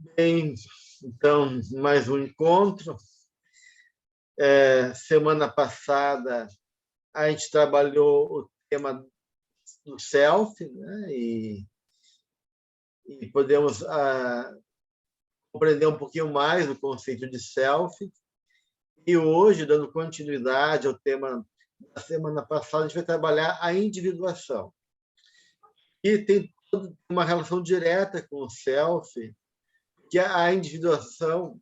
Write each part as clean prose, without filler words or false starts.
Bem, então, mais um encontro. Semana passada, a gente trabalhou o tema do self, né? E podemos compreender um pouquinho mais o conceito de self. E hoje, dando continuidade ao tema da semana passada, a gente vai trabalhar a individuação. E tem uma relação direta com o self, que a individuação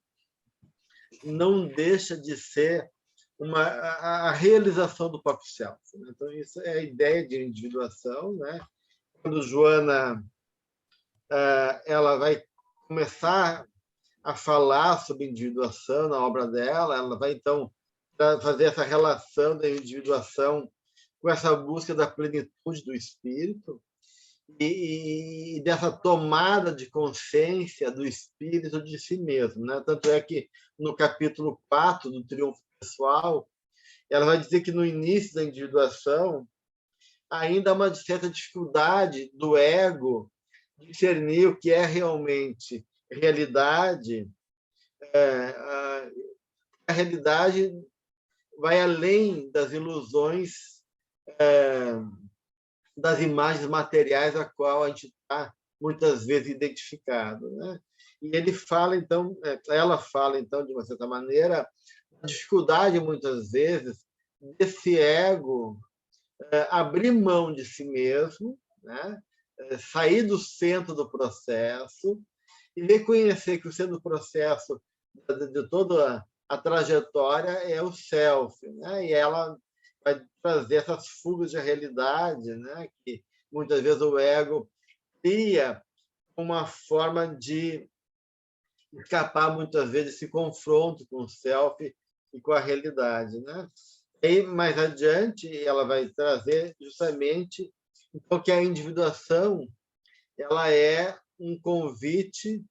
não deixa de ser a realização do próprio self. Então, isso é a ideia de individuação. Né? Quando Joana ela vai começar a falar sobre individuação na obra dela, ela vai, então, fazer essa relação da individuação com essa busca da plenitude do espírito e dessa tomada de consciência do espírito de si mesmo. Né? Tanto é que, no capítulo 4 do Triunfo Pessoal, ela vai dizer que, no início da individuação, ainda há uma certa dificuldade do ego discernir o que é realmente realidade. A realidade vai além das ilusões, das imagens materiais a qual a gente está muitas vezes identificado. Né? E ele fala, então, ela fala, então, de uma certa maneira, a dificuldade, muitas vezes, desse ego abrir mão de si mesmo, né? Sair do centro do processo e reconhecer que o centro do processo de toda a trajetória é o self, né? E ela vai trazer essas fugas de realidade, né? Que muitas vezes o ego cria uma forma de escapar, muitas vezes, desse confronto com o self e com a realidade. Né? E mais adiante, ela vai trazer justamente então, que a individuação ela é um convite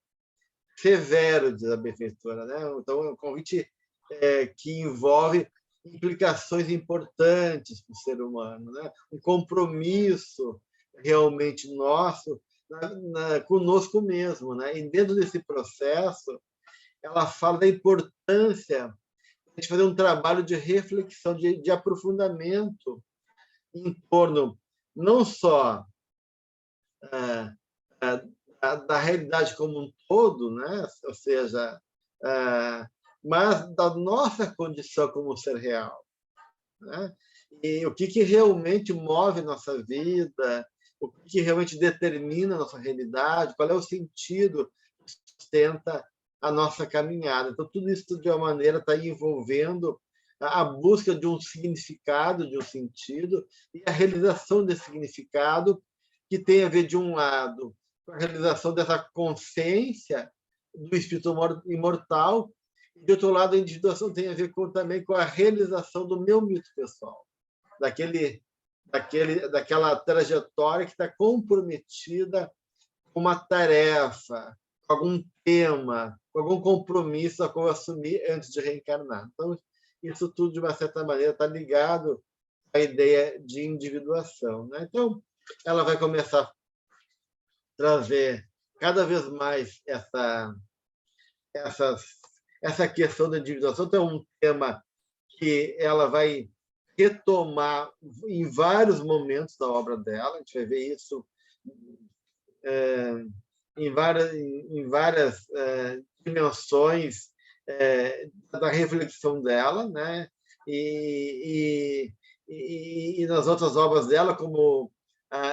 severo, diz a benfeitora. Né? Então, é um convite que envolve implicações importantes para o ser humano, né? Um compromisso realmente nosso conosco mesmo. Né? E dentro desse processo, ela fala da importância de a gente fazer um trabalho de reflexão, de aprofundamento em torno não só da realidade como um todo, né? Ou seja, mas da nossa condição como ser real. Né? E o que realmente move nossa vida, o que realmente determina a nossa realidade, qual é o sentido que sustenta a nossa caminhada. Então, tudo isso, de uma maneira, está envolvendo a busca de um significado, de um sentido, e a realização desse significado, que tem a ver, de um lado, com a realização dessa consciência do espírito imortal, e, de outro lado, a individuação tem a ver também com a realização do meu mito pessoal, daquela trajetória que está comprometida com uma tarefa, com algum tema, com algum compromisso a qual eu assumir antes de reencarnar. Então, isso tudo, de uma certa maneira, está ligado à ideia de individuação. Né? Então, ela vai começar a trazer cada vez mais essa questão da individuação. Então, é um tema que ela vai retomar em vários momentos da obra dela. A gente vai ver isso em várias dimensões da reflexão dela, né? E nas outras obras dela, como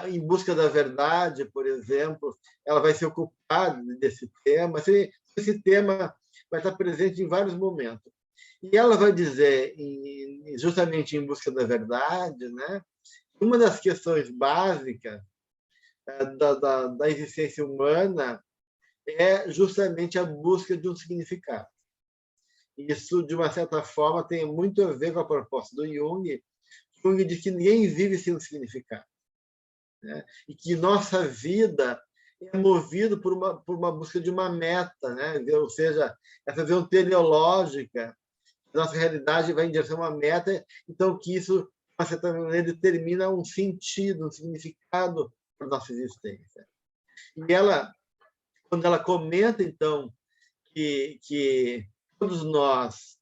Em Busca da Verdade, por exemplo, ela vai se ocupar desse tema. Esse tema vai estar presente em vários momentos. E ela vai dizer, justamente Em Busca da Verdade, né? Uma das questões básicas da existência humana é justamente a busca de um significado. Isso, de uma certa forma, tem muito a ver com a proposta do Jung. Jung diz que ninguém vive sem um significado, né? E que nossa vida é movida por uma busca de uma meta, né? Ou seja, essa visão teleológica, nossa realidade vai em direção a uma meta, então que isso, de uma certa maneira, determina um sentido, um significado para a nossa existência. E ela quando ela comenta, então, que todos nós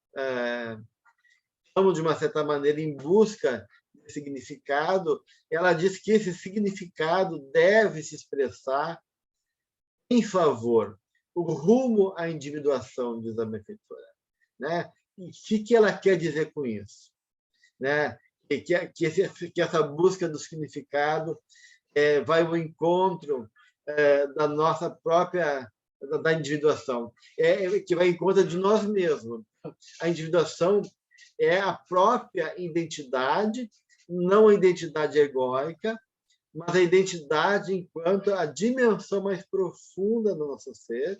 estamos, de uma certa maneira, em busca de significado, ela diz que esse significado deve se expressar em favor, o rumo à individuação, diz a benfeitora. Né? E o que ela quer dizer com isso? Né? Que essa busca do significado vai ao encontro da nossa própria da individuação, que vai ao encontro de nós mesmos. A individuação é a própria identidade, não a identidade egóica, mas a identidade enquanto a dimensão mais profunda do nosso ser,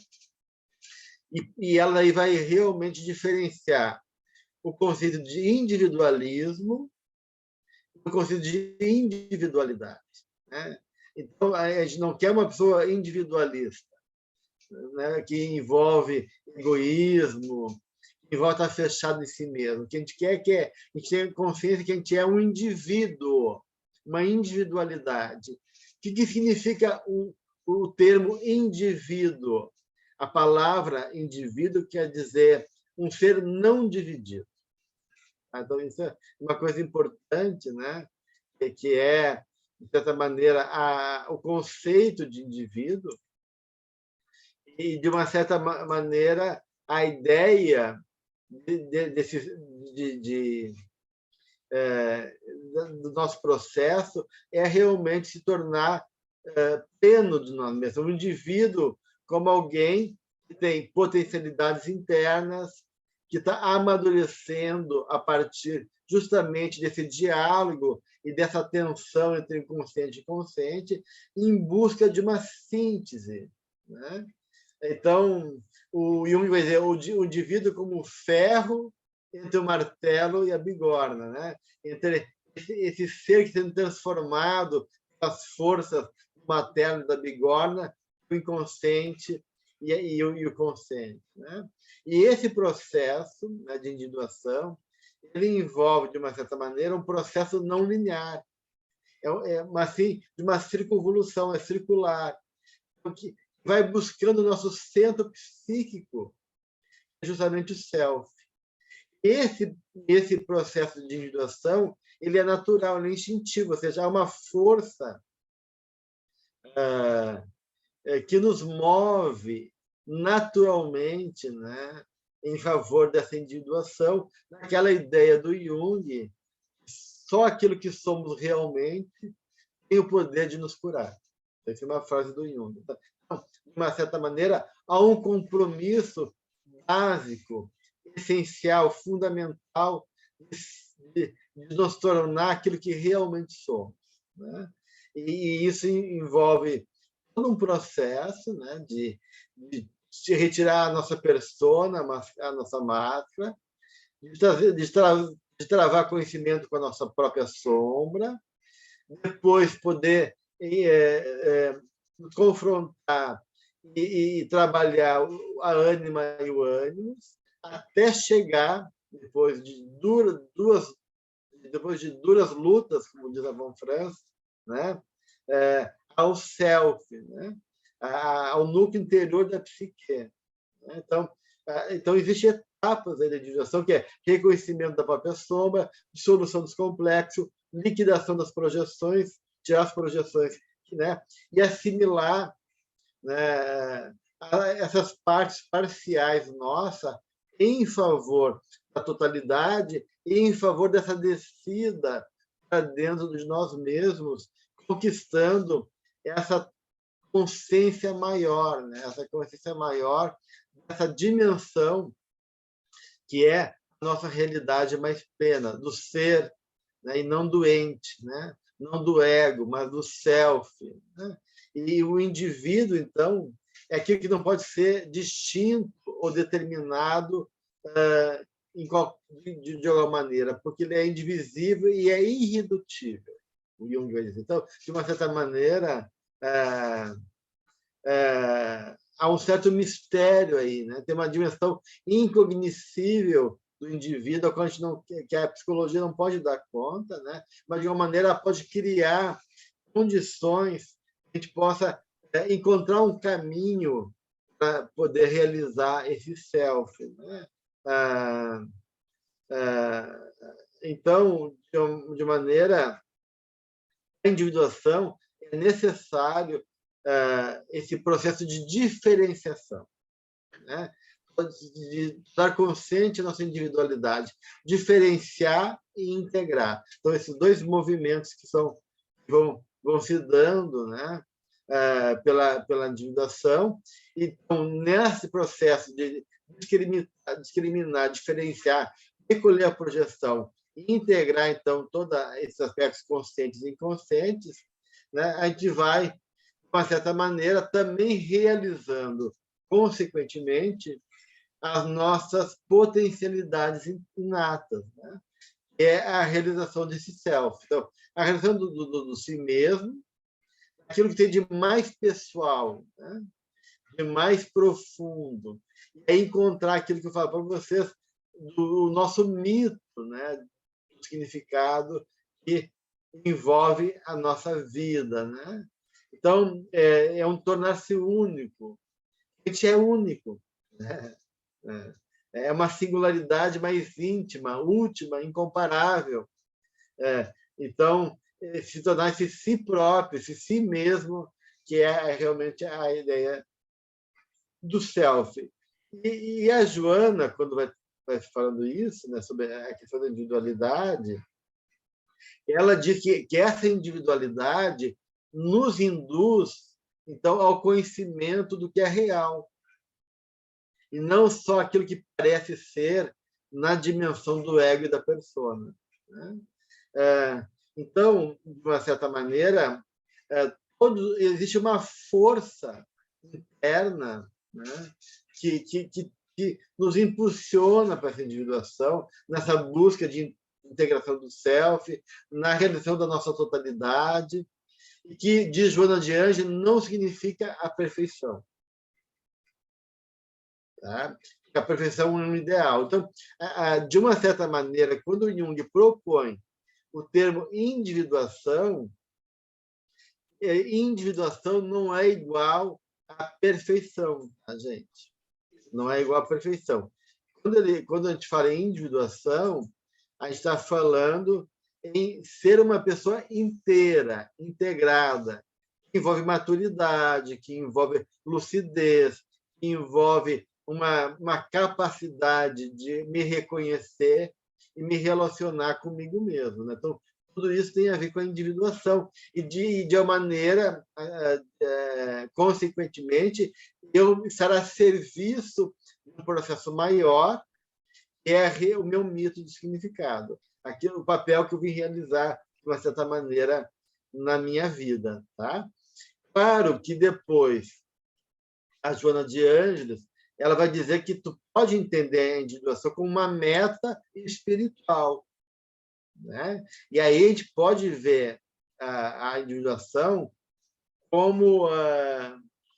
e ela aí vai realmente diferenciar o conceito de individualismo do conceito de individualidade. Né? Então, a gente não quer uma pessoa individualista, né? Que envolve egoísmo, que envolve estar fechado em si mesmo. O que a gente quer a gente tenha consciência que a gente é um indivíduo, uma individualidade. O que significa o termo indivíduo? A palavra indivíduo quer dizer um ser não dividido. Então, isso é uma coisa importante, né? Que de certa maneira, o conceito de indivíduo e, de uma certa maneira, a ideia do nosso processo é realmente se tornar pleno de nós mesmos. Um indivíduo como alguém que tem potencialidades internas, que está amadurecendo a partir justamente desse diálogo e dessa tensão entre inconsciente e consciente, em busca de uma síntese. Né? Então, o Jung vai dizer o indivíduo como o ferro entre o martelo e a bigorna, né? Entre esse ser que está sendo transformado pelas forças do martelo e da bigorna, o inconsciente e o consciente. Né? E esse processo, né, de individuação, ele envolve, de uma certa maneira, um processo não linear, assim, de uma circunvolução, é circular, que vai buscando o nosso centro psíquico, justamente o self. Esse processo de individuação, ele é natural, ele é instintivo, ou seja, há uma força que nos move naturalmente, né, em favor dessa individuação, naquela ideia do Jung, só aquilo que somos realmente tem o poder de nos curar. Essa é uma frase do Jung. Então, de uma certa maneira, há um compromisso básico, essencial, fundamental, de nos tornar aquilo que realmente somos. Né? E isso envolve todo um processo, né, de retirar a nossa persona, a nossa máscara, de travar conhecimento com a nossa própria sombra, depois poder confrontar e trabalhar a ânima e o ânimos, até chegar, depois de duras lutas, como diz a Von Franz, né, ao self, né, ao núcleo interior da psique. Né? Então, existem etapas da individuação, que é reconhecimento da própria sombra, dissolução dos complexos, liquidação das projeções, tirar as projeções, né, e assimilar, né, essas partes parciais nossas em favor da totalidade e em favor dessa descida para dentro de nós mesmos, conquistando essa consciência maior, né? Essa consciência maior, essa dimensão que é a nossa realidade mais plena, do ser, né? E não doente, né? Não do ego, mas do self. Né? E o indivíduo, então, é aquilo que não pode ser distinto ou determinado de alguma maneira, porque ele é indivisível e é irredutível, o Jung vai dizer. Então, de uma certa maneira, há um certo mistério aí, né? Tem uma dimensão incognoscível do indivíduo, que a psicologia não pode dar conta, né? Mas, de alguma maneira, ela pode criar condições que a gente possa encontrar um caminho para poder realizar esse self, né? Ah, ah, então, de maneira a individuação, é necessário esse processo de diferenciação, né? De estar consciente da nossa individualidade, diferenciar e integrar. Então, esses dois movimentos que vão se dando, né? Pela individuação. Então, nesse processo de discriminar, diferenciar, recolher a projeção e integrar, então, todos esses aspectos conscientes e inconscientes, né? A gente vai, de uma certa maneira, também realizando, consequentemente, as nossas potencialidades inatas, né? É a realização desse self. Então, a realização do si mesmo, aquilo que tem de mais pessoal, né? De mais profundo, é encontrar aquilo que eu falo para vocês do nosso mito, né? Do significado que envolve a nossa vida, né? Então, é um tornar-se único. A gente é único, né? É uma singularidade mais íntima, última, incomparável. Então, se tornar esse si próprio, esse si mesmo, que é realmente a ideia do self. E a Joana, quando vai falando isso, né, sobre a questão da individualidade, ela diz que essa individualidade nos induz, então, ao conhecimento do que é real, e não só aquilo que parece ser na dimensão do ego e da persona, né? Então, de uma certa maneira, existe uma força interna, né, que nos impulsiona para essa individuação, nessa busca de integração do self, na realização da nossa totalidade, e que, diz Joana de Ângeles, não significa a perfeição. Tá? A perfeição é um ideal. Então, de uma certa maneira, quando Jung propõe o termo individuação, individuação não é igual à perfeição, tá, gente? Não é igual à perfeição. Quando a gente fala em individuação, a gente está falando em ser uma pessoa inteira, integrada, que envolve maturidade, que envolve lucidez, que envolve uma capacidade de me reconhecer e me relacionar comigo mesmo, né? Então, tudo isso tem a ver com a individuação e de uma maneira, consequentemente, eu estar a serviço de um processo maior, que é o meu mito de significado, aquilo, o papel que eu vim realizar de uma certa maneira na minha vida, tá? Claro que depois a Joana de Ângeles ela vai dizer que tu pode entender a individuação como uma meta espiritual, né? E aí a gente pode ver a individuação como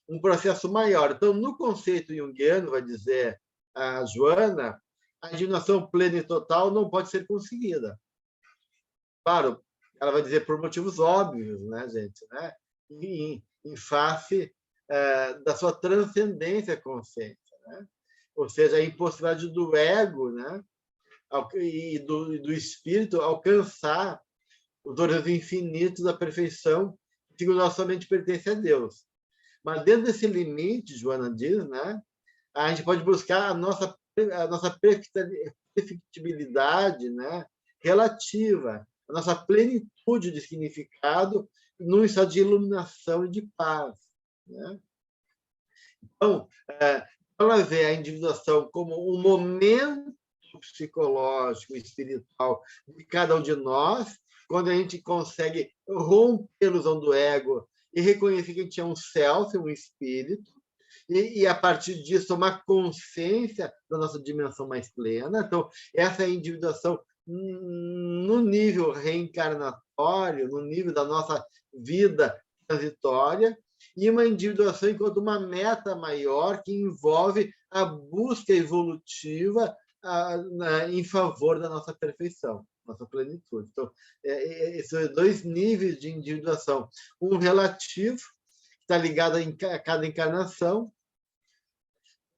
um processo maior. Então, no conceito junguiano, vai dizer a Joana, a individuação plena e total não pode ser conseguida. Claro, ela vai dizer por motivos óbvios, né, gente? Né? Em face da sua transcendência consciente, né? Ou seja, a impossibilidade do ego, né? E do espírito alcançar os horizontes infinitos da perfeição que nossa mente pertence a Deus. Mas dentro desse limite, Joana diz, né, a gente pode buscar a nossa perfectibilidade, né, relativa, a nossa plenitude de significado num estado de iluminação e de paz, né? Então, ela vê a individuação como um momento psicológico e espiritual de cada um de nós, quando a gente consegue romper a ilusão do ego e reconhecer que a gente é um self, um espírito, e a partir disso tomar consciência da nossa dimensão mais plena. Então, essa é a individuação no nível reencarnatório, no nível da nossa vida transitória, e uma individuação enquanto uma meta maior que envolve a busca evolutiva em favor da nossa perfeição, nossa plenitude. Então, esses dois níveis de individuação. Um relativo, que está ligado a cada encarnação,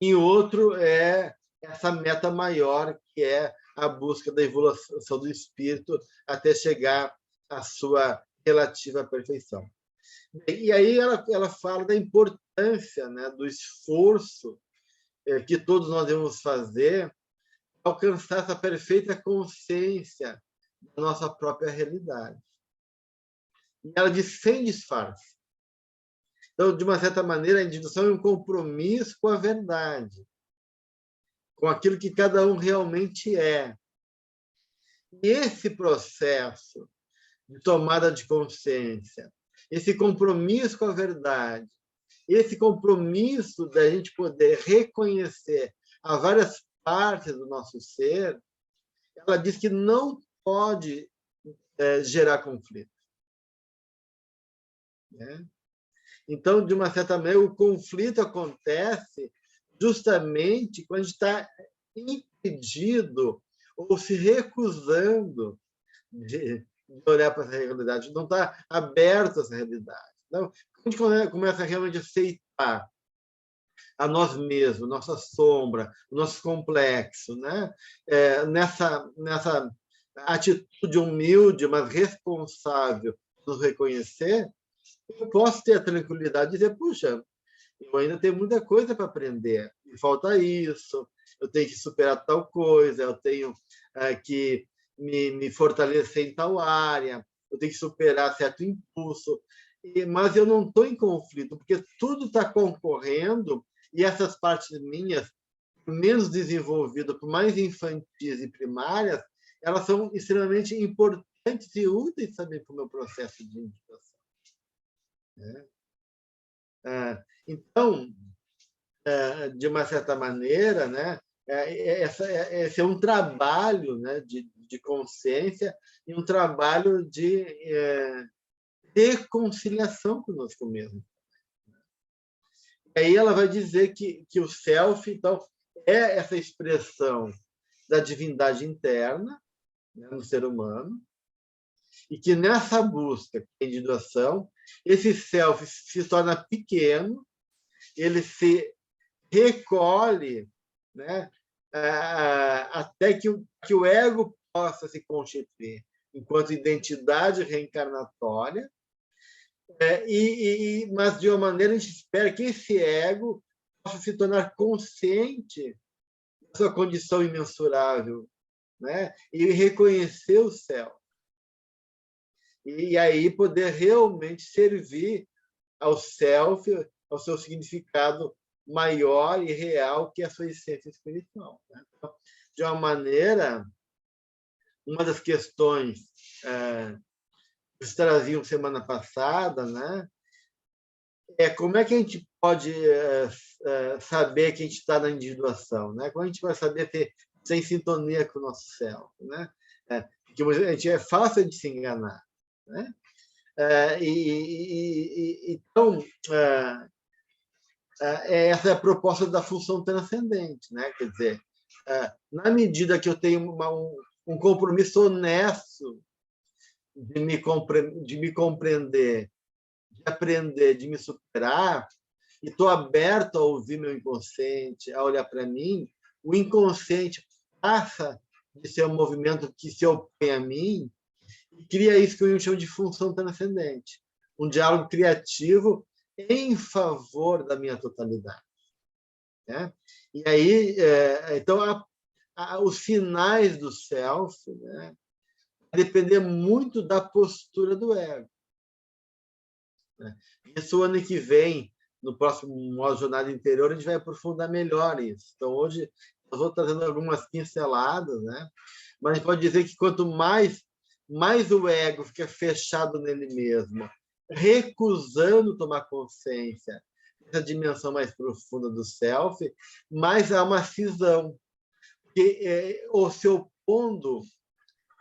e outro é essa meta maior, que é a busca da evolução do espírito até chegar à sua relativa perfeição. E aí ela fala da importância, né, do esforço que todos nós devemos fazer para alcançar essa perfeita consciência da nossa própria realidade. E ela diz sem disfarce. Então, de uma certa maneira, a individuação é um compromisso com a verdade, com aquilo que cada um realmente é. E esse processo de tomada de consciência, esse compromisso com a verdade, esse compromisso da gente poder reconhecer as várias partes do nosso ser, ela diz que não pode gerar conflito. Né? Então, de uma certa maneira, o conflito acontece justamente quando a gente está impedido ou se recusando de olhar para essa realidade, não está aberto a essa realidade. Então, a gente começa a realmente aceitar a nós mesmos, nossa sombra, o nosso complexo, né? Nessa atitude humilde, mas responsável, nos reconhecer, eu posso ter a tranquilidade de dizer, puxa, eu ainda tenho muita coisa para aprender, me falta isso, eu tenho que superar tal coisa, eu tenho que me fortalecer em tal área, eu tenho que superar certo impulso, mas eu não estou em conflito, porque tudo está concorrendo e essas partes minhas, menos desenvolvidas, por mais infantis e primárias, elas são extremamente importantes e úteis também para o meu processo de individuação. Então, de uma certa maneira, né, esse é um trabalho, né, de consciência e um trabalho de reconciliação conosco mesmo. E aí ela vai dizer que o self, então, é essa expressão da divindade interna, né, no ser humano, e que nessa busca de individuação, esse self se torna pequeno, ele se recolhe, né, até que o ego possa se constituir enquanto identidade reencarnatória, mas de uma maneira a gente espera que esse ego possa se tornar consciente da sua condição imensurável, né, e reconhecer o céu. E aí poder realmente servir ao self, ao seu significado maior e real, que é a sua essência espiritual. Né? Então, de uma maneira, uma das questões que se traziam semana passada, né, é como é que a gente pode saber que a gente está na individuação, né? Como a gente vai saber ter em sintonia com o nosso self, né? Porque a gente é fácil de se enganar, né? Então, essa é a proposta da função transcendente, né? Quer dizer, na medida que eu tenho um compromisso honesto de me compreender, de aprender, de me superar, e estou aberto a ouvir meu inconsciente, a olhar para mim, o inconsciente passa de ser um movimento que se opõe a mim e cria isso que eu chamo de função transcendente, um diálogo criativo em favor da minha totalidade. Né? E aí, então, os sinais do self, né, vai depender muito da postura do ego. Né? Isso, o ano que vem, no próximo Modo Jornada Interior, a gente vai aprofundar melhor isso. Então, hoje, eu vou trazendo algumas pinceladas, né? Mas a gente pode dizer que quanto mais o ego fica fechado nele mesmo, recusando tomar consciência dessa dimensão mais profunda do self, mais há uma cisão, ou se opondo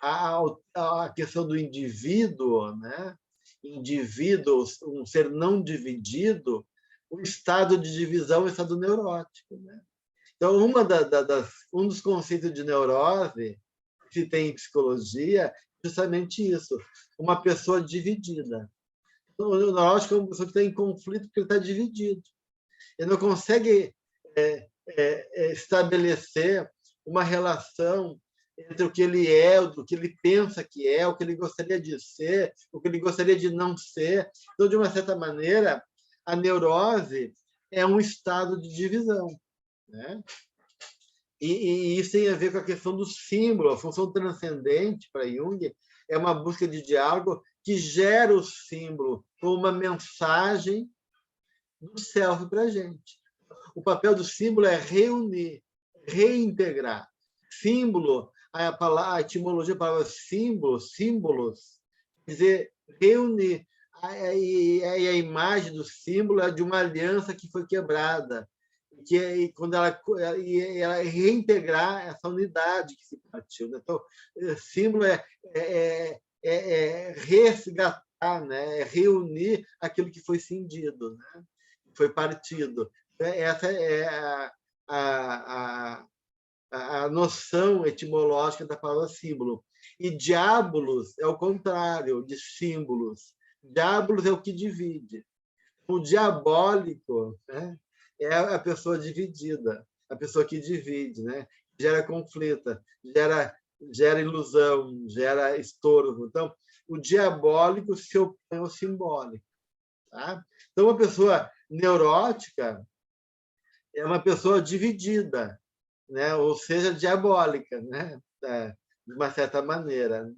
à questão do indivíduo, né? Indivíduo, um ser não dividido, o estado de divisão é o estado neurótico. Né? Então, um dos conceitos de neurose que se tem em psicologia é justamente isso, uma pessoa dividida. O neurótico é uma pessoa que está em conflito porque ele está dividido. Ele não consegue estabelecer uma relação entre o que ele é, o que ele pensa que é, o que ele gostaria de ser, o que ele gostaria de não ser. Então, de uma certa maneira, a neurose é um estado de divisão, né? E isso tem a ver com a questão do símbolo. A função transcendente para Jung é uma busca de diálogo que gera o símbolo como uma mensagem do self para a gente. O papel do símbolo é reunir, reintegrar. Símbolo, a etimologia da palavra símbolo, símbolos, quer dizer, reunir. E a imagem do símbolo é de uma aliança que foi quebrada, que quando ela reintegrar essa unidade que se partiu. Então, símbolo é resgatar, né? É reunir aquilo que foi cindido, né? Foi partido. Essa é a noção etimológica da palavra símbolo. E diabolos é o contrário de símbolos. Diabolos é o que divide. O diabólico, né, é a pessoa dividida, a pessoa que divide, né? Gera conflito, gera ilusão, gera estorvo. Então, o diabólico se opõe ao simbólico. Tá? Então, uma pessoa neurótica é uma pessoa dividida, né? Ou seja, diabólica, né? De uma certa maneira.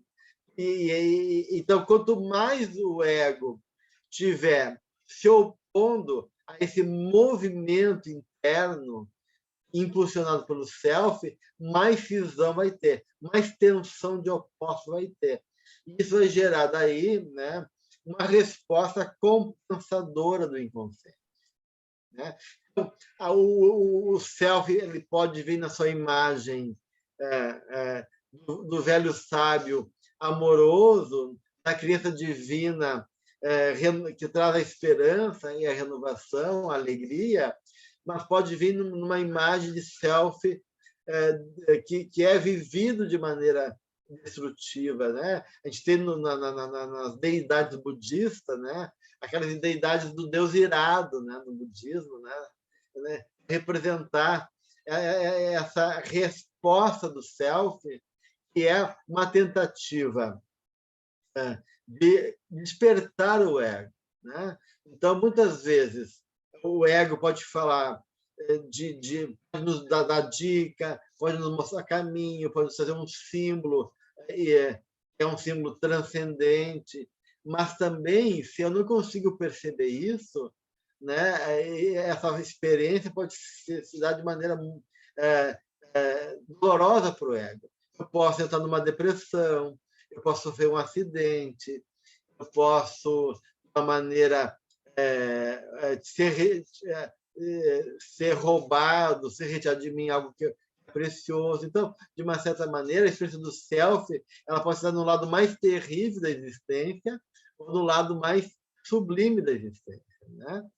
Então, quanto mais o ego tiver se opondo a esse movimento interno impulsionado pelo self, mais cisão vai ter, mais tensão de opostos vai ter. Isso vai gerar daí, né, uma resposta compensadora do inconsciente, né? Então, o self ele pode vir na sua imagem do velho sábio amoroso, da criança divina que traz a esperança e a renovação, a alegria, mas pode vir numa imagem de self que é vivido de maneira destrutiva, né? A gente tem nas deidades budistas, né? Aquelas deidades do Deus irado, né? No budismo, né? Representar essa resposta do self, que é uma tentativa de despertar o ego, né? Então, muitas vezes, o ego pode falar pode nos dar dica, pode nos mostrar caminho, pode fazer um símbolo, é um símbolo transcendente, mas também, se eu não consigo perceber isso, né, essa experiência pode se dar de maneira dolorosa para o ego. Eu posso entrar numa depressão, eu posso sofrer um acidente, eu posso, de uma maneira, ser roubado, ser retirado de mim algo que é precioso. Então, de uma certa maneira, a experiência do self ela pode estar no lado mais terrível da existência ou no lado mais sublime da existência, né?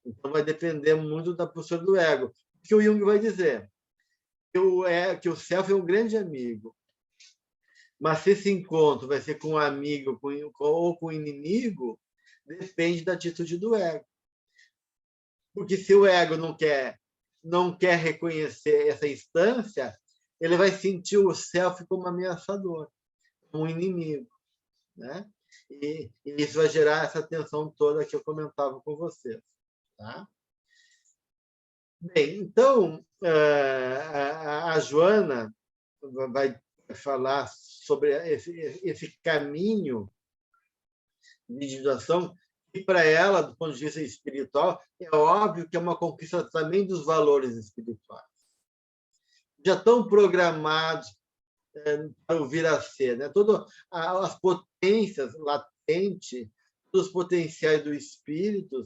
Então, vai depender muito da postura do ego. O que o Jung vai dizer? Que o self é um grande amigo. Mas se esse encontro vai ser com um amigo ou com um inimigo, depende da atitude do ego. Porque se o ego não quer reconhecer essa instância, ele vai sentir o self como ameaçador, como um inimigo, né? E isso vai gerar essa tensão toda que eu comentava com vocês, tá? Bem, então, a Joana vai falar sobre esse caminho de individuação, e para ela, do ponto de vista espiritual, é óbvio que é uma conquista também dos valores espirituais. Já estão programados para o vir a ser, né? Todas as potências latentes, todos os potenciais do espírito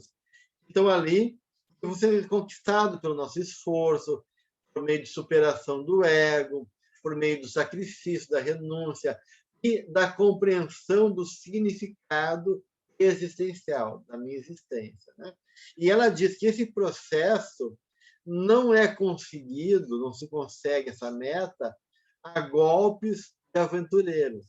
estão ali, e vão ser conquistados pelo nosso esforço, por meio de superação do ego, por meio do sacrifício, da renúncia e da compreensão do significado existencial da minha existência, né? E ela diz que esse processo não é conseguido, não se consegue essa meta a golpes de aventureiros.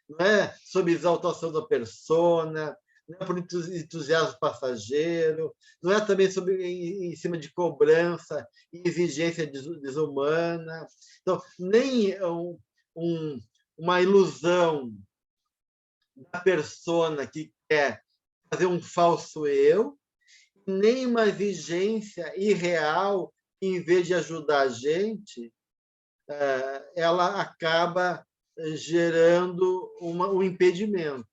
Não é sob exaltação da persona, não é por entusiasmo passageiro, não é também em cima de cobrança e exigência desumana. Então, nem uma ilusão da persona que quer fazer um falso eu, nem uma exigência irreal que, em vez de ajudar a gente, ela acaba gerando um impedimento.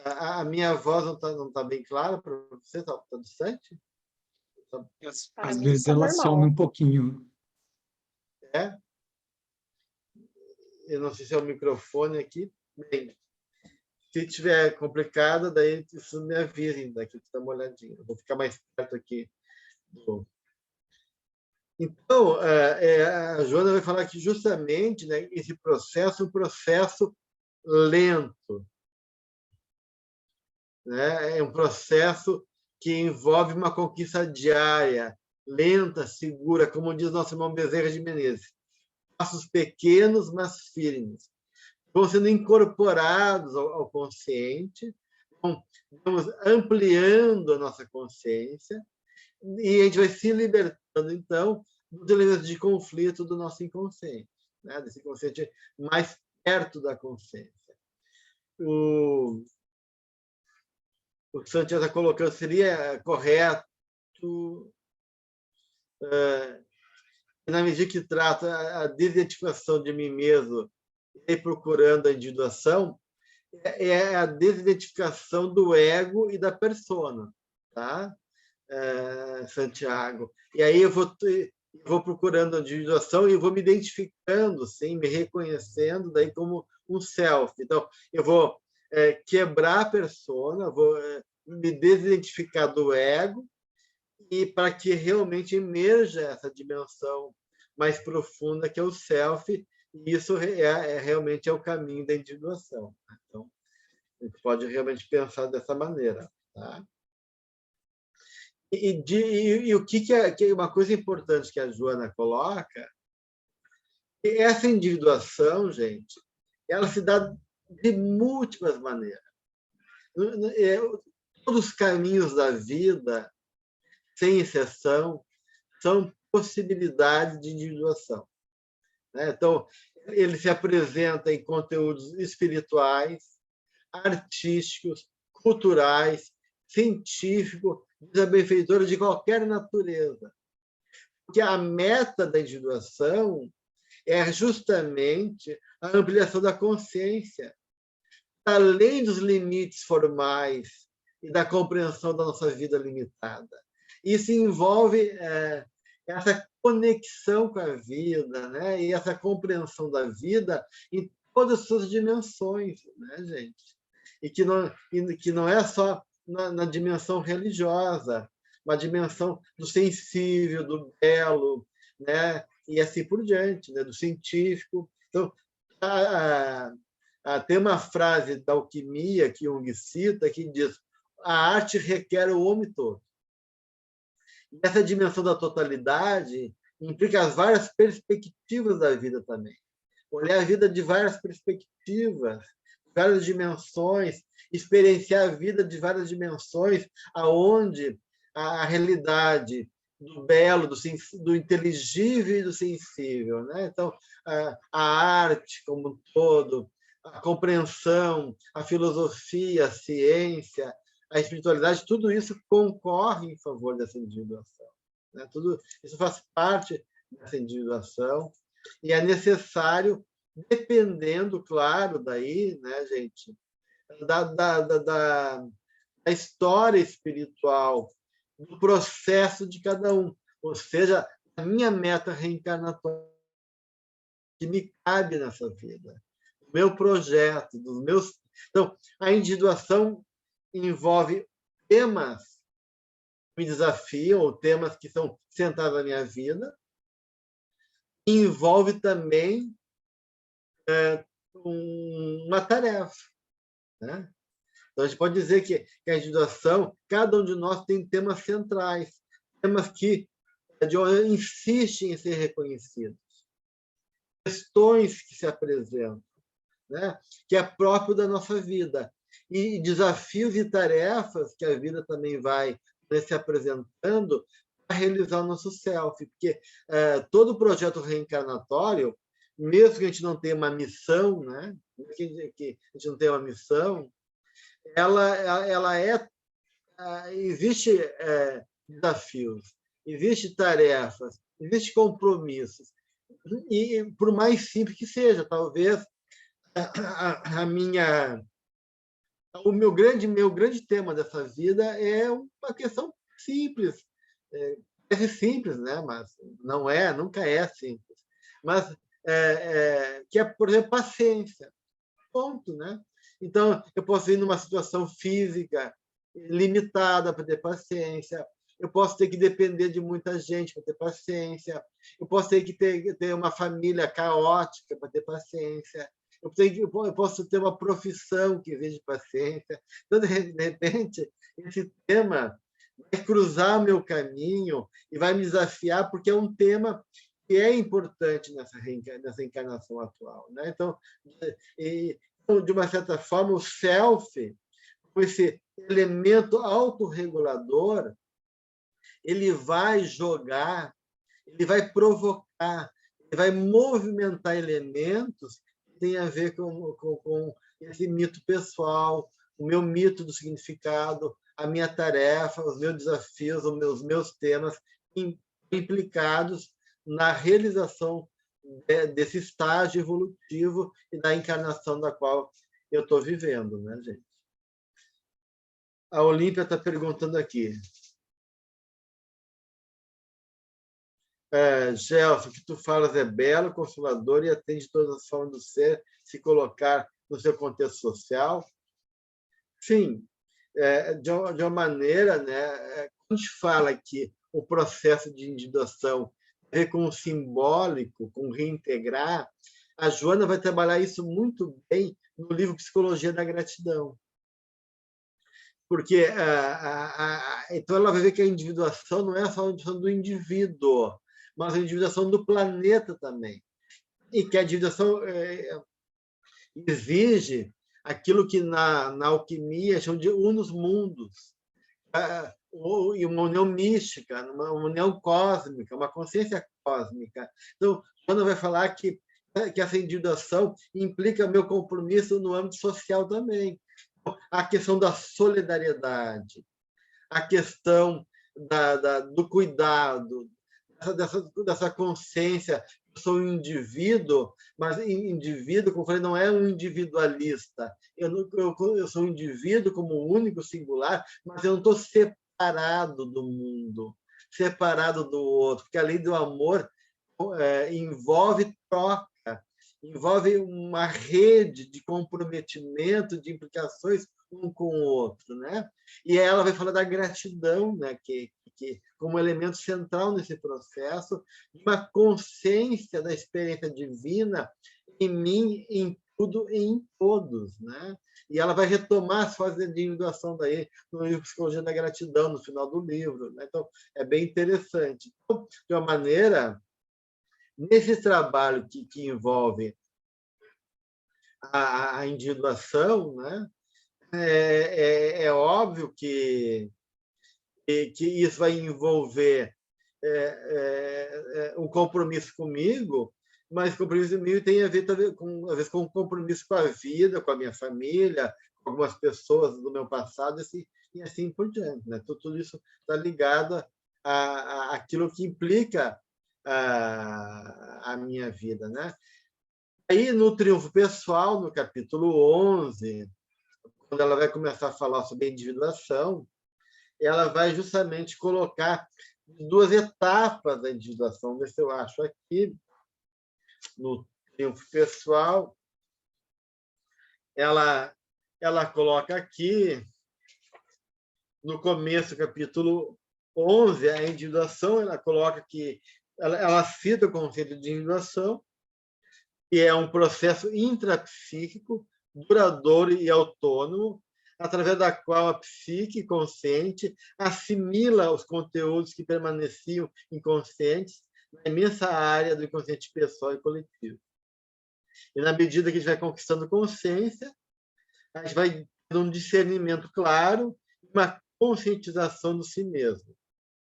A minha voz não tá bem clara para você? Está distante? Às vezes ela some um pouquinho. É? Eu não sei se é o microfone aqui. Bem, se tiver complicado, daí isso me avisem daqui, dá uma olhadinha. Eu vou ficar mais perto aqui. Então, a Joana vai falar que justamente, né, esse processo é um processo lento, né? É um processo que envolve uma conquista diária, lenta, segura, como diz nosso irmão Bezerra de Menezes. Passos pequenos, mas firmes. Vão sendo incorporados ao consciente, vamos ampliando a nossa consciência, e a gente vai se libertando, então, dos elementos de conflito do nosso inconsciente, né? Desse consciente mais perto da consciência. O Santiago está colocando, seria correto, na medida que trata a desidentificação de mim mesmo e procurando a individuação, é a desidentificação do ego e da persona, tá? Santiago. E aí eu vou procurando a individuação e vou me identificando, sim, me reconhecendo daí como um self. Então, eu vou quebrar a persona, vou me desidentificar do ego, e para que realmente emerja essa dimensão mais profunda que é o self, e isso realmente é o caminho da individuação. Então, a gente pode realmente pensar dessa maneira. Tá? E o que é uma coisa importante que a Joana coloca, essa individuação, gente, ela se dá de múltiplas maneiras. Todos os caminhos da vida, sem exceção, são possibilidades de individuação. Então, ele se apresenta em conteúdos espirituais, artísticos, culturais, científicos, da benfeitora de qualquer natureza. Porque a meta da individuação é justamente a ampliação da consciência, além dos limites formais e da compreensão da nossa vida limitada. Isso envolve essa conexão com a vida, né? E essa compreensão da vida em todas as suas dimensões, né, gente? E que não é só na dimensão religiosa, uma dimensão do sensível, do belo, né? E assim por diante, né? Do científico. Então, tem uma frase da alquimia que Jung cita que diz: a arte requer o homem todo. E essa dimensão da totalidade implica as várias perspectivas da vida também. Olhar a vida de várias perspectivas, várias dimensões, experienciar a vida de várias dimensões, aonde a realidade do belo, do inteligível e do sensível, né? Então, a arte como um todo, a compreensão, a filosofia, a ciência, a espiritualidade, tudo isso concorre em favor dessa individuação, né? Tudo isso faz parte dessa individuação e é necessário, dependendo, claro, daí, né, gente, da história espiritual, do processo de cada um, ou seja, a minha meta reencarnatória que me cabe nessa vida, o meu projeto, dos meus. Então, a individuação envolve temas que me desafiam, ou temas que são centrais na minha vida, e envolve também uma tarefa, né? Então, a gente pode dizer que a individuação, cada um de nós tem temas centrais, temas que insistem em ser reconhecidos, questões que se apresentam, né? Que é próprio da nossa vida. e desafios e tarefas que a vida também vai se apresentando para realizar o nosso self, porque todo projeto reencarnatório, mesmo que a gente não tenha uma missão, né? Que a gente não tenha uma missão, existe desafios, existe tarefas, existe compromissos, e por mais simples que seja, talvez o meu grande tema dessa vida é uma questão simples, é simples, né? Mas não é, nunca é simples, mas que é, por exemplo, paciência, ponto, né? Então, eu posso ir numa situação física limitada para ter paciência, eu posso ter que depender de muita gente para ter paciência, eu posso ter que ter uma família caótica para ter paciência, eu posso ter uma profissão que exige paciência. Então, de repente, esse tema vai cruzar o meu caminho e vai me desafiar, porque é um tema que é importante nessa encarnação atual, né? Então, de uma certa forma, o self, com esse elemento autorregulador, ele vai jogar, ele vai provocar, ele vai movimentar elementos que têm a ver com esse mito pessoal, o meu mito do significado, a minha tarefa, os meus desafios, os meus temas implicados na realização desse estágio evolutivo e da encarnação da qual eu estou vivendo, né, gente? A Olímpia está perguntando aqui. Gelson, o que tu falas é belo, consolador e atende todas as formas do ser, se colocar no seu contexto social. Sim, de uma maneira, né, quando a gente fala que o processo de individuação tem a ver com o simbólico, com reintegrar, a Joana vai trabalhar isso muito bem no livro Psicologia da Gratidão. Porque então ela vai ver que a individuação não é só a individuação do indivíduo, mas a individuação do planeta também. E que a individuação exige aquilo que na alquimia chamam de unus mundus, e uma união mística, uma união cósmica, uma consciência cósmica. Então, Joana vai falar que essa individuação implica o meu compromisso no âmbito social também. A questão da solidariedade, a questão do cuidado, dessa consciência. Eu sou um indivíduo, mas indivíduo, como eu falei, não é um individualista. Eu sou um indivíduo como único, singular, mas eu não estou separado do mundo, separado do outro, porque a lei do amor envolve troca, envolve uma rede de comprometimento, de implicações um com o outro, né? E ela vai falar da gratidão, né? Que como elemento central nesse processo, de uma consciência da experiência divina em mim, em tudo e em todos, né? E ela vai retomar as fases de individuação daí no livro Psicologia da Gratidão, no final do livro, né? Então, é bem interessante. Então, de uma maneira, nesse trabalho que envolve a individuação, né? É óbvio que isso vai envolver um compromisso comigo, mas compromisso comigo tem a ver também às vezes, com um compromisso com a vida, com a minha família, com algumas pessoas do meu passado, e assim por diante, né? Tudo isso está ligado àquilo que implica a minha vida, né? Aí, no Triunfo Pessoal, no capítulo 11, quando ela vai começar a falar sobre a individuação, ela vai justamente colocar duas etapas da individuação. Vê se eu acho aqui, no Triunfo Pessoal, ela coloca aqui, no começo do capítulo 11, a individuação, ela coloca que ela cita o conceito de individuação, que é um processo intrapsíquico, duradouro e autônomo, através da qual a psique consciente assimila os conteúdos que permaneciam inconscientes na imensa área do inconsciente pessoal e coletivo. E, na medida que a gente vai conquistando consciência, a gente vai um discernimento claro, uma conscientização do si mesmo,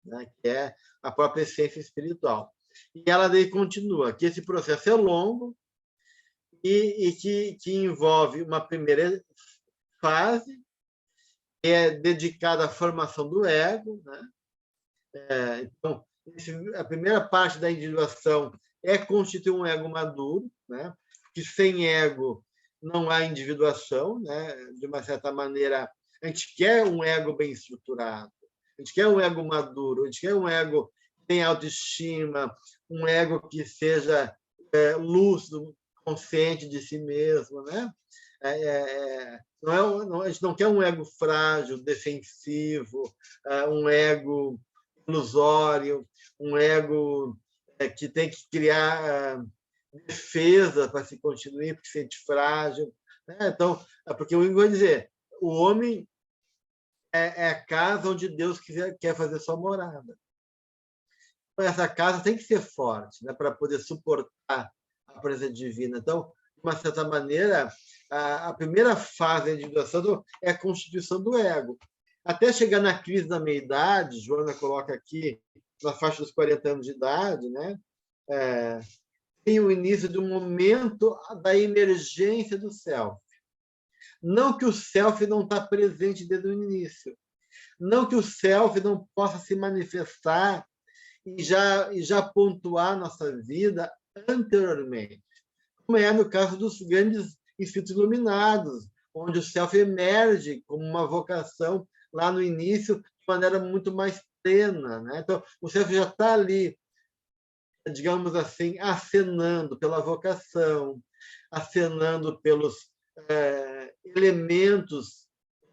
né? Que é a própria essência espiritual. E ela daí continua, que esse processo é longo e que envolve uma primeira fase, que é dedicada à formação do ego, né? Então, a primeira parte da individuação é constituir um ego maduro, né? Porque sem ego não há individuação, né? De uma certa maneira, a gente quer um ego bem estruturado, a gente quer um ego maduro, a gente quer um ego que tenha autoestima, um ego que seja lúcido, consciente de si mesmo, né? A gente não quer um ego frágil, defensivo, um ego ilusório, um ego que tem que criar defesa para se constituir, porque se sente frágil. Né? Então, porque o Ingo vai dizer, o homem é a casa onde Deus quer fazer sua morada. Então, essa casa tem que ser forte, né, para poder suportar a presença divina. Então, de uma certa maneira, a primeira fase da individuação é a constituição do ego. Até chegar na crise da meia-idade, Joana coloca aqui, na faixa dos 40 anos de idade, né, tem o início de um momento da emergência do self. Não que o self não está presente desde o início. Não que o self não possa se manifestar e já pontuar nossa vida anteriormente. Como é no caso dos grandes espíritos iluminados, onde o self emerge como uma vocação lá no início de maneira muito mais plena. Né? Então, o self já está ali, digamos assim, acenando pela vocação, acenando pelos elementos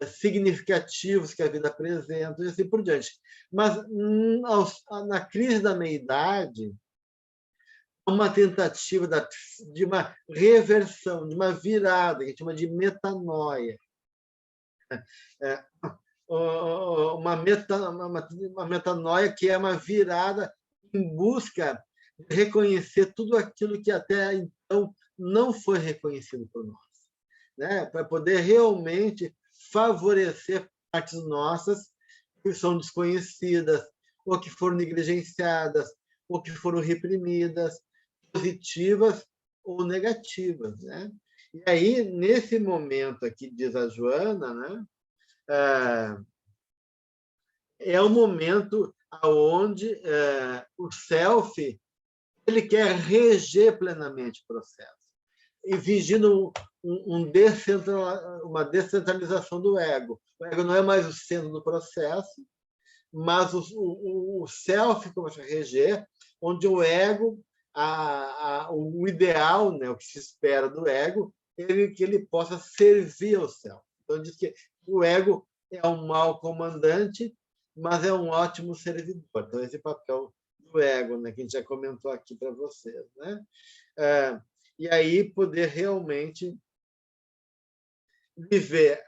significativos que a vida apresenta, e assim por diante. Mas, na crise da meia-idade, uma tentativa de uma reversão, de uma virada, que a gente chama de metanoia. Uma metanoia que é uma virada em busca de reconhecer tudo aquilo que até então não foi reconhecido por nós, né? Para poder realmente favorecer partes nossas que são desconhecidas, ou que foram negligenciadas, ou que foram reprimidas, positivas ou negativas, né? E aí, nesse momento aqui, diz a Joana, né, é o momento onde o self ele quer reger plenamente o processo, exigindo uma descentralização do ego. O ego não é mais o centro do processo, mas o self começa a reger, onde o ego, o ideal, né, o que se espera do ego, que ele possa servir ao self. Então, diz que o ego é um mau comandante, mas é um ótimo servidor. Então, esse papel do ego, né, que a gente já comentou aqui para vocês. Né? E aí poder realmente viver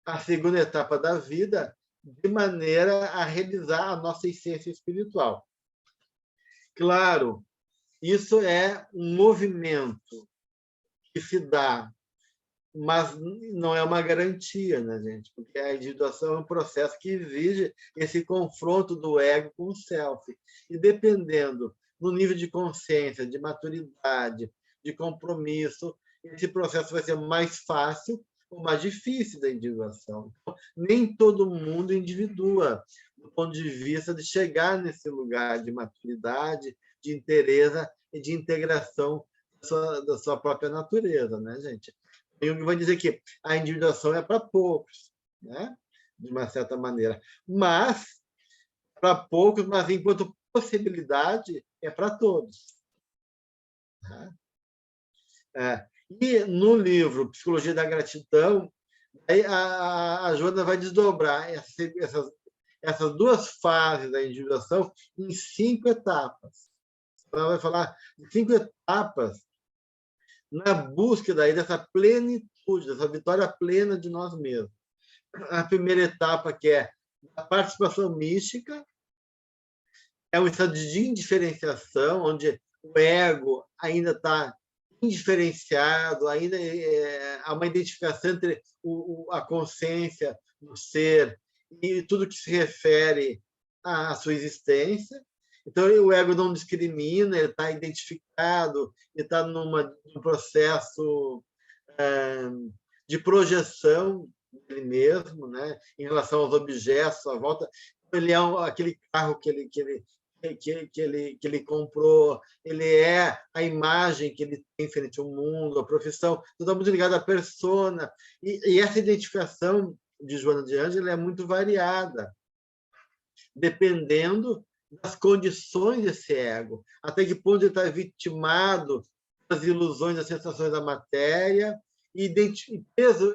a segunda etapa da vida de maneira a realizar a nossa essência espiritual. Claro, isso é um movimento que se dá, mas não é uma garantia, né, gente? Porque a individuação é um processo que exige esse confronto do ego com o self. E dependendo do nível de consciência, de maturidade, de compromisso, esse processo vai ser mais fácil ou mais difícil da individuação. Então, nem todo mundo individua, do ponto de vista de chegar nesse lugar de maturidade, de interesse e de integração da sua própria natureza, né, gente? Jung vai dizer que a individuação é para poucos, né? De uma certa maneira. Mas, para poucos, mas enquanto possibilidade, é para todos. E no livro Psicologia da Gratidão, a Joana vai desdobrar essas duas fases da individuação em 5 etapas. Ela vai falar de 5 etapas na búsqueda aí dessa plenitude, dessa vitória plena de nós mesmos. A primeira etapa, que é a participação mística, é um estado de indiferenciação, onde o ego ainda está indiferenciado, ainda há uma identificação entre a consciência, o ser e tudo que se refere à sua existência. Então, o ego não discrimina, ele está identificado, ele está num processo de projeção dele mesmo, né, em relação aos objetos à volta. Ele é aquele carro que ele comprou, ele é a imagem que ele tem frente ao mundo, a profissão, tudo é muito ligado à persona. E essa identificação de Joana de Ângeles é muito variada, dependendo das condições desse ego, até que ponto ele está vitimado das ilusões, das sensações da matéria, e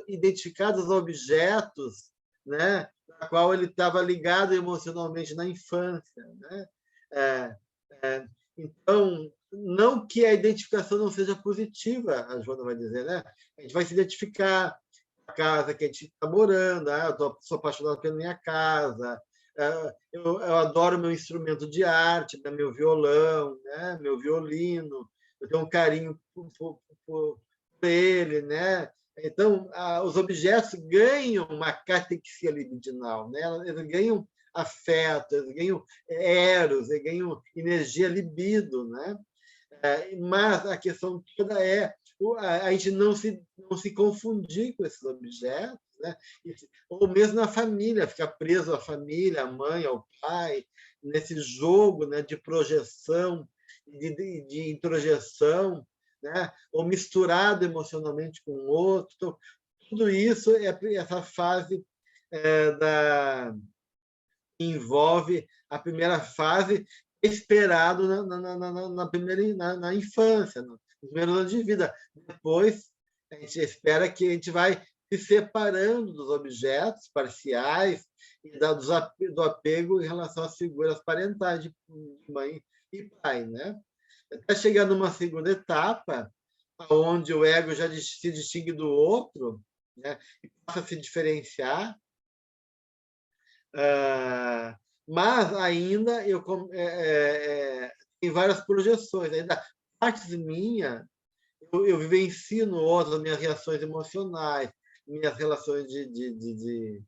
identificados os objetos, né, a qual ele estava ligado emocionalmente na infância, né? Então, não que a identificação não seja positiva, a Joana vai dizer, né? A gente vai se identificar com a casa que a gente está morando, eu sou apaixonado pela minha casa, eu adoro meu instrumento de arte, né? Meu violão, né? Meu violino, eu tenho um carinho por ele, né? Então, os objetos ganham uma catexia libidinal, né? Eles ganham afeto, eles ganham eros, eles ganham energia libido, né? Mas a questão toda é a gente não se confundir com esses objetos, né? Ou mesmo na família, ficar preso à família, à mãe, ao pai, nesse jogo, né, de projeção, de introjeção, né? Ou misturado emocionalmente com o outro. Então, tudo isso é essa fase envolve a primeira fase esperado na infância, nos primeiros anos de vida. Depois, a gente espera que a gente vai se separando dos objetos parciais e do apego em relação às figuras parentais de mãe e pai, né? Até chegar numa segunda etapa, onde o ego já se distingue do outro, né? E passa a se diferenciar. Mas ainda tem várias projeções, ainda partes minhas eu vivencio no outro as minhas reações emocionais, minhas relações de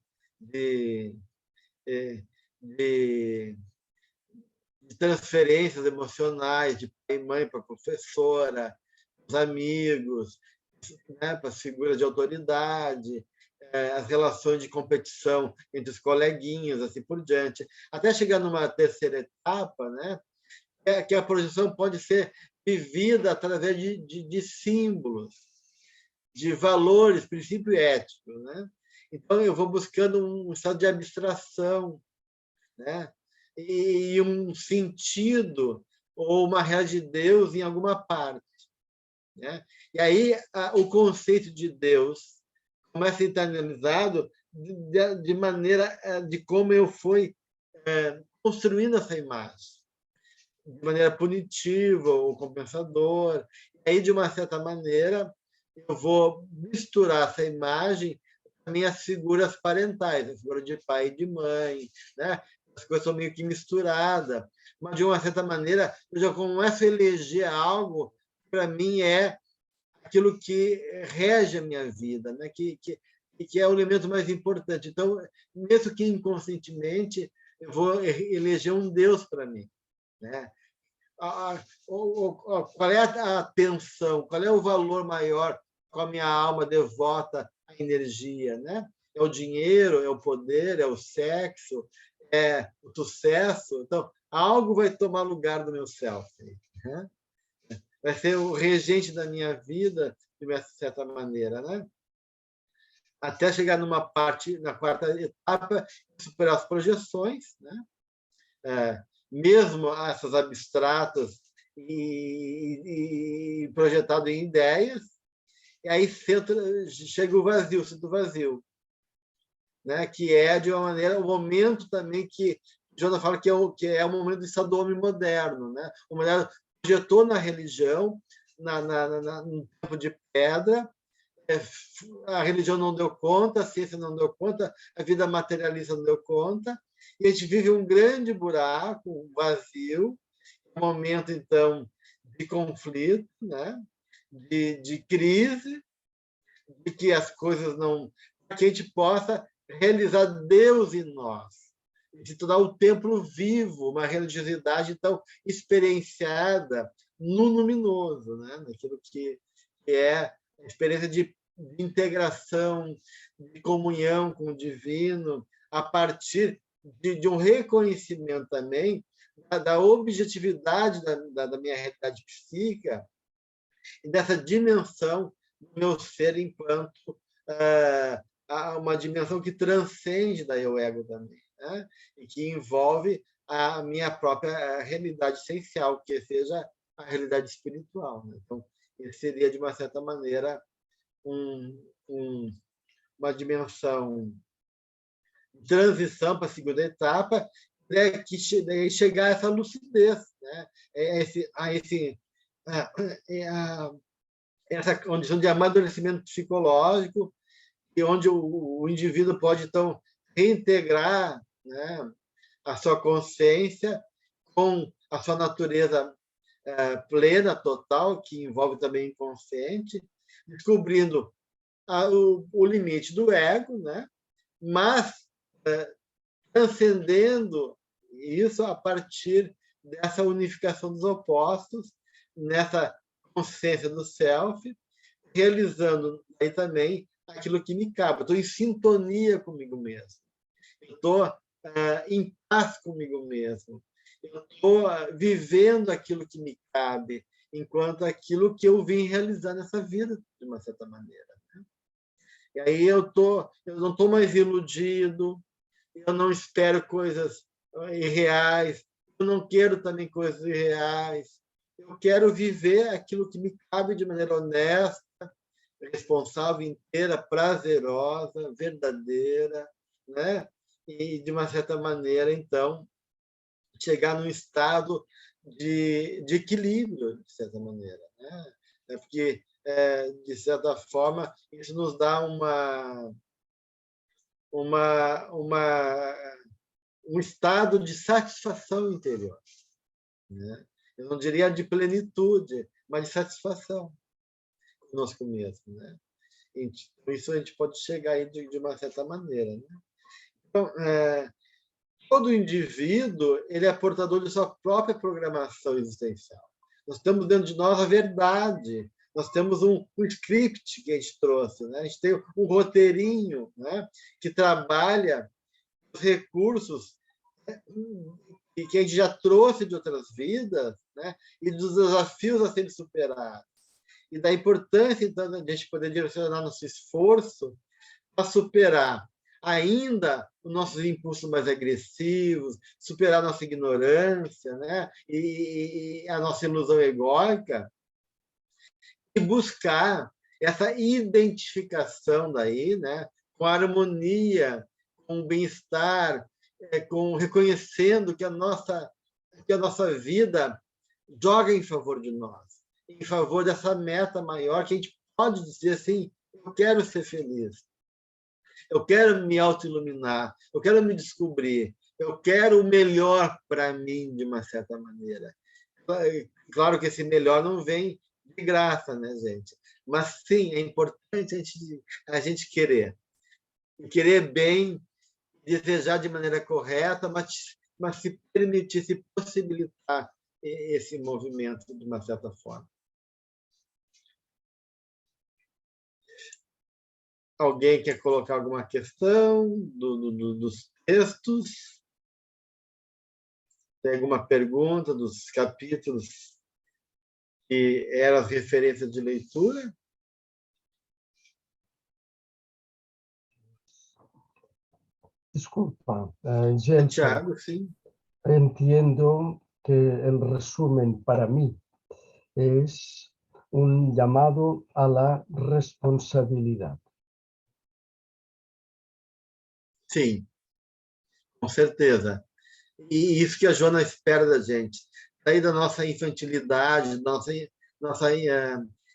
transferências emocionais de pai e mãe para a professora, os amigos, né, para as figuras de autoridade, as relações de competição entre os coleguinhas, assim por diante, até chegar numa terceira etapa, né, que a projeção pode ser vivida através de símbolos, de valores, princípio ético, né? Então, eu vou buscando um estado de abstração, né? E um sentido ou uma realidade de Deus em alguma parte, né? E aí o conceito de Deus começa a ser internalizado de maneira de como eu fui construindo essa imagem, de maneira punitiva ou compensadora. E aí, de uma certa maneira, eu vou misturar essa imagem com minhas figuras parentais, a figura de pai e de mãe, né? As coisas são meio que misturadas, mas, de uma certa maneira, eu já começo a eleger algo que, para mim, é aquilo que rege a minha vida, né? Que é o elemento mais importante. Então, mesmo que inconscientemente, eu vou eleger um Deus para mim, né? Qual é a atenção, qual é o valor maior com a minha alma devota à energia, né? É o dinheiro, é o poder, é o sexo, é o sucesso. Então, algo vai tomar lugar do meu self, né? Vai ser o regente da minha vida, de uma certa maneira, né? Até chegar numa parte, na quarta etapa, superar as projeções, né? Mesmo essas abstratas e projetado em ideias, e aí chega o vazio, sinto vazio, né? Que é, de uma maneira, o momento também que Joana fala que é o momento do estado do homem moderno, né? O moderno projetou na religião, no tempo de pedra, a religião não deu conta, a ciência não deu conta, a vida materialista não deu conta, e a gente vive um grande buraco, um vazio, um momento, então, de conflito, né? de crise, de que as coisas não... para que a gente possa realizar Deus em nós, de tornar o templo vivo, uma religiosidade então experienciada no luminoso, né? Naquilo que é a experiência de integração, de comunhão com o divino, a partir de um reconhecimento também da objetividade da minha realidade psíquica e dessa dimensão do meu ser enquanto uma dimensão que transcende da eu ego também, né? E que envolve a minha própria realidade essencial, que seja a realidade espiritual, né? Então, esse seria, de uma certa maneira, uma dimensão de transição para a segunda etapa, né, que chegar a essa lucidez, né? Essa condição de amadurecimento psicológico, e onde o indivíduo pode, então, reintegrar, né, a sua consciência com a sua natureza plena, total, que envolve também o inconsciente, descobrindo o limite do ego, né? Mas transcendendo isso a partir dessa unificação dos opostos, nessa consciência do self, realizando aí também aquilo que me cabe. Estou em sintonia comigo mesmo. Estou em paz comigo mesmo. Eu estou vivendo aquilo que me cabe, enquanto aquilo que eu vim realizar nessa vida, de uma certa maneira. E aí eu não estou mais iludido, eu não espero coisas irreais, eu não quero também coisas irreais. Eu quero viver aquilo que me cabe de maneira honesta, responsável, inteira, prazerosa, verdadeira, né? E, de uma certa maneira, então, chegar num estado de equilíbrio, de certa maneira, né? Porque, de certa forma, isso nos dá um estado de satisfação interior, né? Eu não diria de plenitude, mas de satisfação conosco mesmo, né? Por isso a gente pode chegar aí de uma certa maneira, né? Então, todo indivíduo ele é portador de sua própria programação existencial. Nós temos dentro de nós a verdade, nós temos um script que a gente trouxe, né? A gente tem um roteirinho, né, que trabalha os recursos que a gente já trouxe de outras vidas, né, e dos desafios a serem superados. E da importância, então, de a gente poder direcionar nosso esforço para superar ainda os nossos impulsos mais agressivos, superar nossa ignorância, né, e a nossa ilusão egóica, e buscar essa identificação daí, né, com a harmonia, com o bem-estar, com reconhecendo que a nossa vida joga em favor de nós, em favor dessa meta maior, que a gente pode dizer assim: eu quero ser feliz, eu quero me autoiluminar, eu quero me descobrir, eu quero o melhor para mim, de uma certa maneira. Claro que esse melhor não vem de graça, né, gente? Mas, sim, é importante a gente querer bem, desejar de maneira correta, mas se permitir, se possibilitar esse movimento de uma certa forma. Alguém quer colocar alguma questão dos textos? Tem alguma pergunta dos capítulos que eram as referências de leitura? Disculpa, Gelson. Tiago, sim. Entiendo que el resumen para mí es un llamado a la responsabilidad. Sim, com certeza. E isso que a Joana espera da gente. Sair da nossa infantilidade, nossa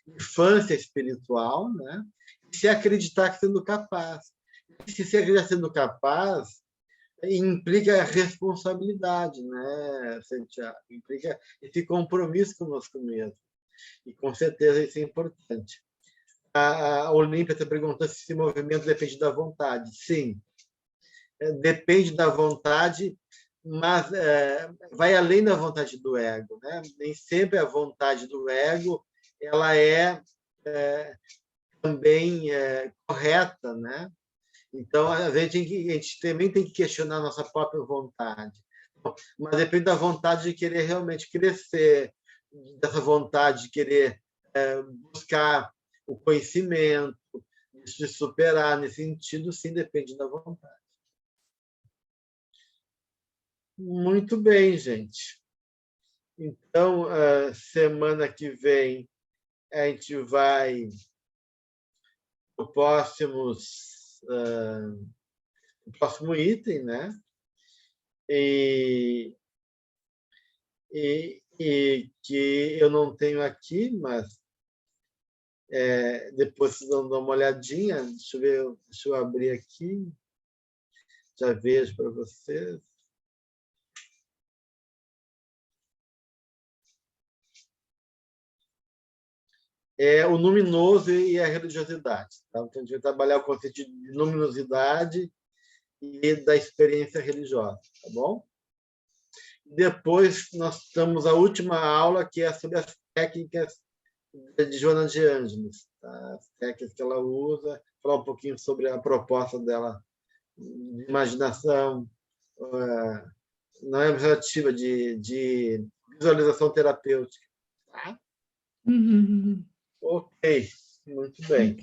infância espiritual, né? E se acreditar que sendo capaz. E se acreditar sendo capaz, implica responsabilidade, né, Santiago? Implica esse compromisso conosco mesmo. E, com certeza, isso é importante. A Olímpia está perguntando se esse movimento depende da vontade. Sim, depende da vontade, mas vai além da vontade do ego, né? Nem sempre a vontade do ego ela é também correta, né? Então, a gente também tem que questionar a nossa própria vontade. Mas depende da vontade de querer realmente crescer, dessa vontade de querer buscar o conhecimento, de se superar. Nesse sentido, sim, depende da vontade. Muito bem, gente. Então, semana que vem, a gente vai o próximo item, né? E que eu não tenho aqui, mas depois vocês vão dar uma olhadinha. Deixa eu abrir aqui. Já vejo para vocês. É o luminoso e a religiosidade. Tá? Então, a gente vai trabalhar o conceito de luminosidade e da experiência religiosa, tá bom? Depois, nós temos a última aula, que é sobre as técnicas de Joana de Ângeles, tá? As técnicas que ela usa, falar um pouquinho sobre a proposta dela de imaginação, não é imaginativa, de visualização terapêutica. Tá? Ok, muito bem.